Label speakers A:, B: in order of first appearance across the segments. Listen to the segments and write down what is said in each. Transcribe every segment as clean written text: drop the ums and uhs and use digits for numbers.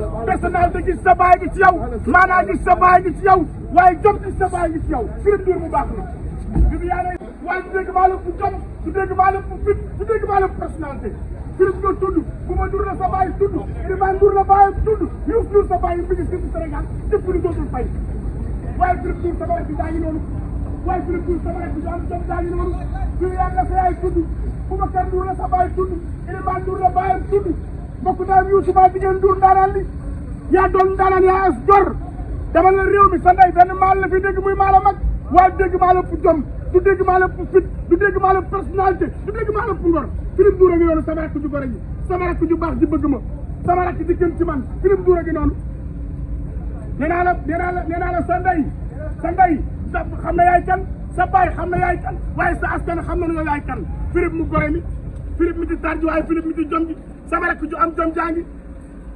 A: personnalité gis sa baay gi ci yow maanaa gis sa baay gi ci yow waaye jom gis sa baay gi ci yow Philippe Ndour mu baax na Viviane waaye du dégg maa la fu jom du dégg maa la fu fit du dégg maa la fu personnalité Philippe Ndour tudd Coumba Ndour la sa baay tudd Iliman Ndour la baayam tudd Youssou Ndour sa baay mi ngi fii ci Sénégal dëpp lu dootul fay waaye Philippe Ndour sama rek bi daa ngi noonu waaye Philippe Ndour sama rek bi am jom daa ngi noonu Viviane la sa yaay tudd Boubacar Ndour la sa baay tudd Iliman Ndour la baayam tudd mbokk daam Youssou maa jigéen Ndour ndaanaan li yaa doon ndaanaan yaa as gor dama la réew mi sa ndey benn maal la fi dégg muy maala mag waaye dégg maa la fu jom du dégg maa la fu fit du dégg maa la personnalité du dégg maa la fu ngor Philippe Ndour a ngi noonu sama rakk ju gore ji sama rakk ju baax ji bëgg ma sama rakk ji gën ci man Philippe Ndour a ngi noonu nee naa la sa ndey xam na yaay kan sa baay xam na yaay kan waaye sa askan xam na nu yaay kan Philippe mu gore mi Philippe mi ci tarji waaye Philippe mi ci jom ji sama rakk ju am jom jangi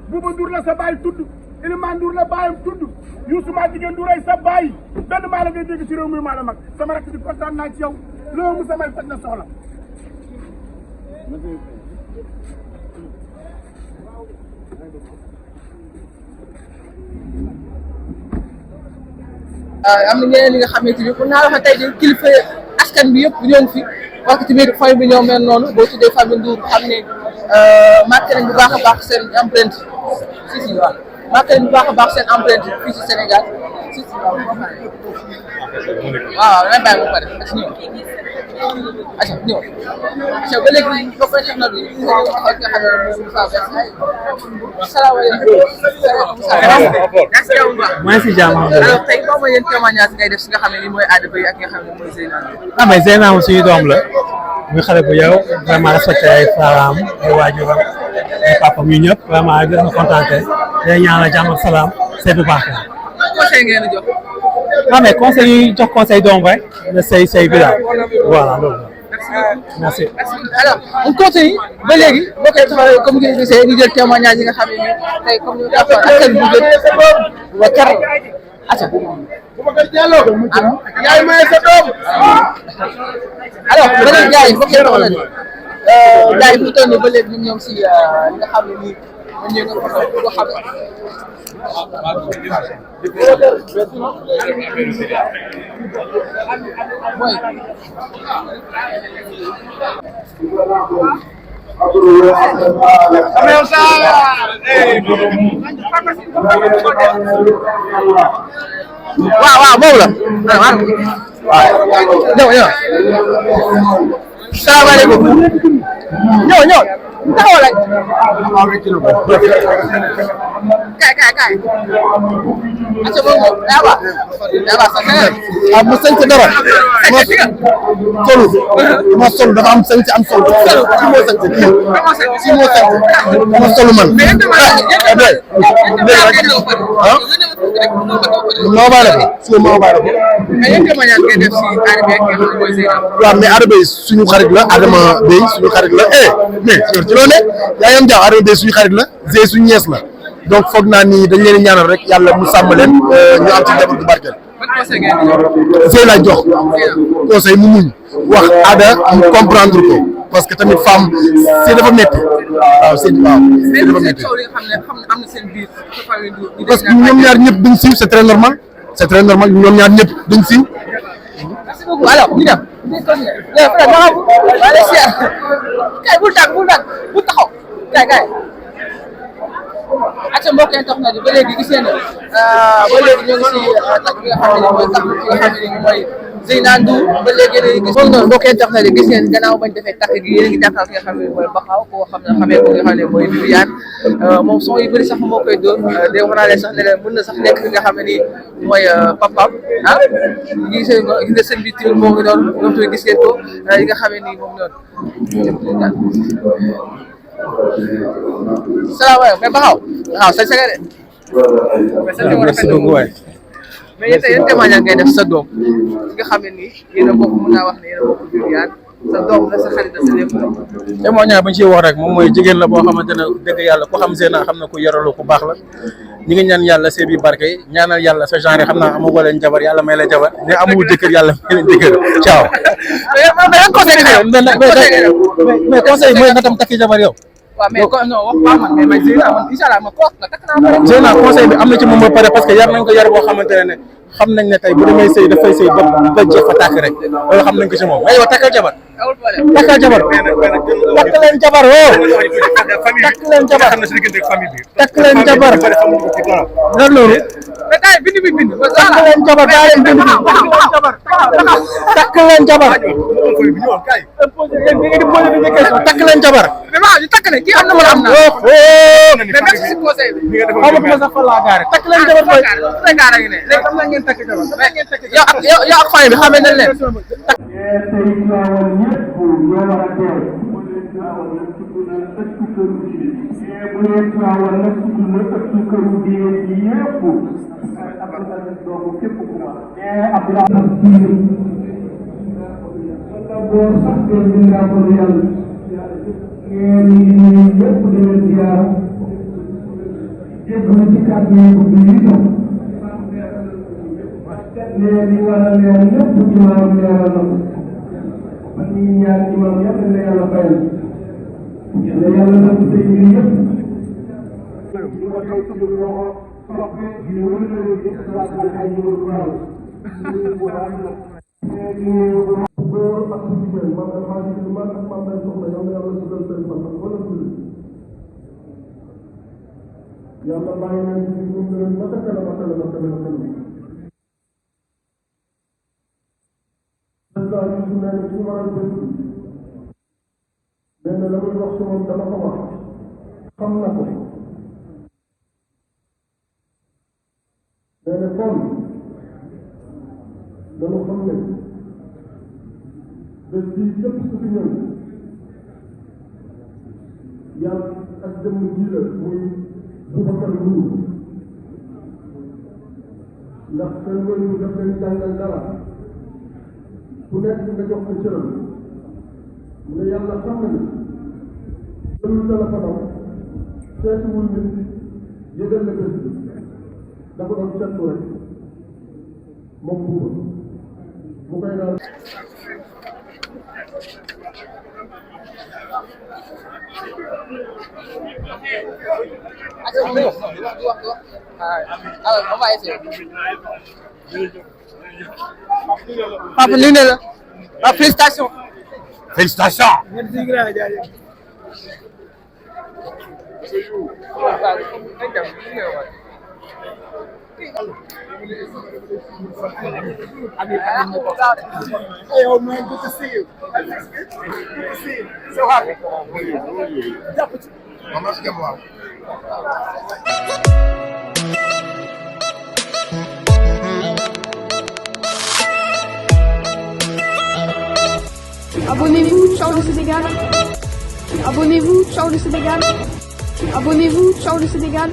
A: Bouba Ndour la sa baay tudd Iliman Ndour la baayam tudd Youssou maa jigéen Ndour ay sa baay benn maa la ngay dégg ci réew mi maa la mag sama rakk ji kontaan naa ci yow loolu mu samay faj na soxla
B: am na ñeneen ñi nga xamante ni pour naa wax tey jii kilifa askan bi yëpp ñoo ngi fi parce que tamit famille bi ñoo mel noonu boo tuddee famille Ndour xam ne marqué nañ bu baax a baax seen empreinte si waaw marqué nañ bu baax a baax seen empreinte fii ci Sénégal si waaw waaw damay bàyyi ba pare ak ñëw acca ñëw acca ba léegi ba koy xam na bi nga xam ne salaamaaleykum
C: maa ngi si jàmm
B: alors tey boo ma yéen témoignage ngay def si nga xam ne nii mooy Ada Beye ak nga xam ne mooy Zeyna
C: ah mais Zeyna moom suñu doom la muy xale bu yow vraiment respecté ay parents ay waajuram ay papam ñu ñëpp vraiment gën a kontaante day ñaanal jàmm ak salaam c'est bu baax
B: conseil ngeen a jox
C: ah mais conseil yi jox conseil doom rek na say bi daal voilà loolu merci
B: alors on continue ba léegi boo koy taxawee comme ni nga gisee ñu jël témoignage yi nga xam ne nii tey comme ni nga ko waxee askan bi jël wa kar acca
A: yaay maye sa doom
B: alors beneen gars yi mbokk yi taxaw nañu gars yi bu toll nii ba léegi ñoom si li nga xam ne nii ñoom ñoo ko xam mooy waaw moom la ñëw salaamaaleykum ñëw taxawal rek kaay acca moom daa baax sax
D: ah ma sant dara ma sol dafa am sant am sol si moo sant kii ma sol man maa baa def si maa baa def waaw mais Ada Beye suñu xarit la Adama Beye suñu xarit la mais ci loolu ne yaa ngi am jaaw Ada Beye suñu xarit la Zey suñu ñees la donc foog naa ni dañ leen ñaanal rek yàlla mu sàmm leen ñu am ci njaboot bu barkeel Zey la jox conseil mu muñ wax Ada mu comprendre ko parce que tamit femme c'est dafa métti waaw c'est dafa métti parce que ñoom ñaar ñëpp duñ siiw c'est très normal ñoom ñaar ñëpp duñ siiw.
B: merci beaucoup alors ñu dem kay bul taxaw kay acca mbokk yi tax na ba léegi gis ngeen ba léegi ñoo ngi si takk bi nga xam ne mooy takk bi nga xam ne mooy Zeyna Ndour ba léegi yéen a ngi gis moom noonu mbokk yi tax na gis ngeen gannaaw bañ defee takk gi yéen a ngi jàkkaarloo ki nga xam ne mooy Baxaw koo xam ne xamee ko nga xam ne mooy Viviane moom son yu bëri sax moo koy dóor day wax naa leen sax ne leen mën na sax nekk ki nga xam ne nii mooy papaam gis nga seen bi tamit moo ngi noonu ñoom tamit gis ngeen ko yi nga xam ne nii moom noonu salaamaaleykum mais Baxaw sa de
C: merci beaucoup waay
B: mais yéen tey yéen témoignage ngay def sa doom nga xam ne nii yéen a bokk mën naa wax ne yéen a bokk Viviane sa doom la sa xarit la sa lépp la
C: témoignage bañ ciy wax rek moom mooy jigéen la boo xamante ne dëgg yàlla ku xam Zeyna xam na ku yaralu ku baax la ñi ngi ñaan yàlla sëy bi barke ñaanal yàlla sa genre xam naa amagoo leen jabar yàlla may la jabar ne amul jëkkër yàlla may leen jëkkër ciao
B: mais conseil
C: mais conseil mooy nga tam takki jabar yow
B: waaw mais kon non wax pas man mais Zeyna man incha allah ma koos la takk naa pare.
C: Zeyna conseil bi am na ci moom ba pare parce que yar nañ ko yar boo xamante ne xam nañ ne tey bu demee sëy dafay sëy ba jeex fa tàkk rek loolu xam nañ ko ci moom mais yow takkal jabar.
B: amul problème
C: takkal jabar. takk leen jabar oh. takk leen jabar. takk leen jabar. lan loolu.
B: mais gars yi bind.
C: takk leen jabar gaa leen bind bi. takk leen jabar. takk leen jabar.
B: vraiment ñu takk ne kii am na wala am na. mais merci si conseil bi.
C: xamatuma sax fan laa gaare. takk leen jabar mooy.
B: léegi am na ngeen takk jabar. yow ak famille bi xamee nañ leen.
A: yàlla bàyyi leen ci ñu gën a kanam nee na la muy wax si moom dama ko wax xam na ko nee na kon dañu xam ne bés bii képp su fi ñëw yàlla ak jëmm ji la muy Boubacar Ndour ndax seen wëñ ñu def leen jàngal dara ku nekk nga jox ko cëram mu ne yàlla xam na ni jëlul téléphone am seetiwul nit yëgal la bés bi dafa doon seetlu rek moom buuba mu koy daal
B: Papa nuyu na la. ah félicitations.
D: Félicitations.
B: merci grand jaajëf.
A: Hey, old man, good to see you. Good to see you. So happy.
E: Abonnez-vous, ciao le Sénégal. Abonnez-vous, ciao le Sénégal. Abonnez-vous, ciao le Sénégal.